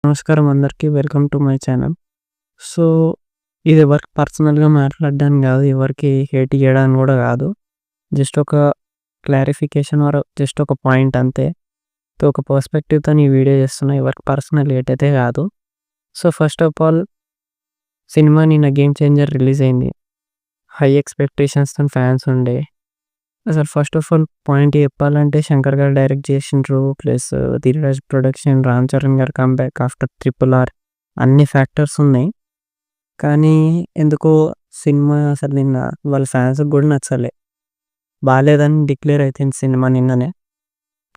నమస్కారం అందరికీ. Welcome to my channel. So, ఇది ఎవరికి పర్సనల్‌గా మాట్లాడడానికి గాదు. ఎవరికి హేట్ జేయడానికి గూడా గాదు. జస్ట్ ఒక క్లారిఫికేషన్ ఆర్ జస్ట్ ఒక పాయింట్ అంతే. సో, ఒక పర్స్పెక్టివ్‌తోని ఈ వీడియో చేస్తున్నా. ఎవరికి పర్సనల్ హేట్ అయితే గాదు. So, first of all cinema నిన్న 'గేమ్ చేంజర్' రిలీజ్ అయింది. హై ఎక్స్‌పెక్టేషన్స్‌తోని ఫ్యాన్స్ ఉండే. అసలు ఫస్ట్ ఆఫ్ ఆల్ పాయింట్ చెప్పాలంటే శంకర్ గారు డైరెక్ట్ చేసిండ్రు. ప్లస్ ధీరరాజ్ ప్రొడక్షన్, రామ్ చరణ్ గారు కమ్‌బ్యాక్ ఆఫ్టర్ 'RRR' అన్ని ఫ్యాక్టర్స్ ఉన్నాయి. కానీ ఎందుకో సినిమా అసలు నిన్న వాళ్ళ ఫ్యాన్స్‌కి గూడా నచ్చలే. బాలేదని డిక్లేర్ అయిపోయింది సినిమా నిన్ననే.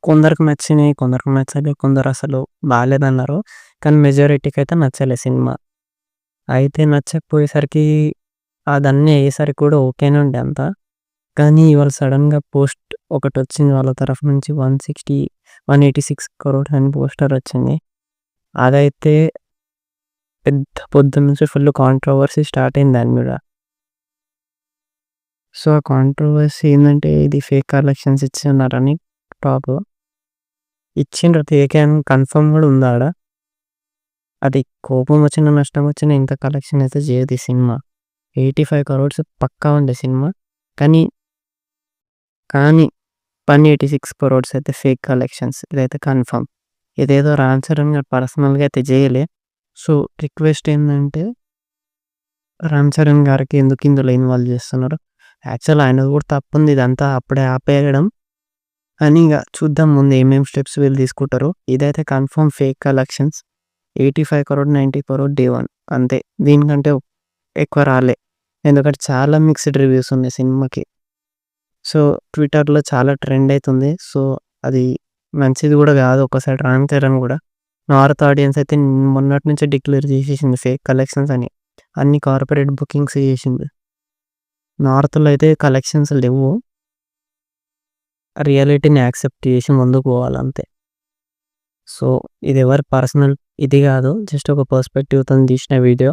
కొందరికి నచ్చినాయి, కొందరికి నచ్చలే. కొందరు అసలు బాలేదన్నారు. కానీ మెజారిటీకి అయితే నచ్చలే సినిమా. అయితే నచ్చకపోయేసరికి అదన్నీ అయ్యేసరికి కూడా ఓకేనే ఉండే అంతా. కానీ ఇవాళ సడెన్‌గా పోస్ట్ ఒకటొచ్చింది వాళ్ళ తరఫు నుంచి 186 crores అని పోస్టర్ వచ్చింది. అదైతే పొద్దున్నుంచి ఫుల్ కాంట్రోవర్సీ స్టార్ట్ అయింది దాని మీద. సో, ఆ కాంట్రోవర్సీ ఏందంటే ఇది ఫేక్ కలెక్షన్స్ ఇచ్చిన్నారని టాక్. ఇచ్చిండ్రు ఫేకే అని కన్ఫర్మ్ కూడా ఉంది ఆడ. అది కోపం వచ్చినా, నష్టం వచ్చినా ఇంత కలెక్షన్ అయితే చేయదు ఈ సినిమా. 85 crores పక్కా ఉండే సినిమా. కానీ 186 crores అయితే ఫేక్ కలెక్షన్స్. ఇదైతే కన్ఫర్మ్. ఇదేదో రామ్ చరణ్ గారు పర్సనల్‌గా అయితే చేయలే. సో, రిక్వెస్ట్ ఏందంటే రామ్ చరణ్ గారికి ఎందుకు ఇందులో ఇన్వాల్వ్ చేస్తున్నారు? యాక్చువల్ ఆయనది కూడా తప్పుంది ఇదంతా అప్పుడే ఆపేయడం. అని ఇగ చూద్దాం ముందు ఏమేం స్టెప్స్ వీళ్ళు తీసుకుంటారో. ఇదైతే confirm fake collections. 85 crore, 90 crore day 1 అంతే. దీనికంటే ఎక్కువ రాలే. ఎందుకంటే చాలా మిక్స్డ్ రివ్యూస్ ఉన్నాయి సినిమాకి. సో, ట్విట్టర్‌లో చాలా ట్రెండ్ అయితుంది. సో, అది మంచిది కూడా కాదు ఒక సైడ్ రామ్ చరణ్ కూడా. నార్త్ ఆడియన్స్ అయితే మొన్నటి నుంచే డిక్లేర్ చేసేసింది ఫేక్ కలెక్షన్స్ అని. అన్ని కార్పొరేట్ బుకింగ్స్ చేసింది. నార్త్‌లో అయితే కలెక్షన్స్ లెవ్వు. రియాలిటీని యాక్సెప్ట్ చేసి ముందుకు పోవాలంతే. సో, ఇది ఎవరి పర్సనల్ ఇది కాదు. జస్ట్ ఒక పర్స్పెక్టివ్‌తోని తీసిన వీడియో.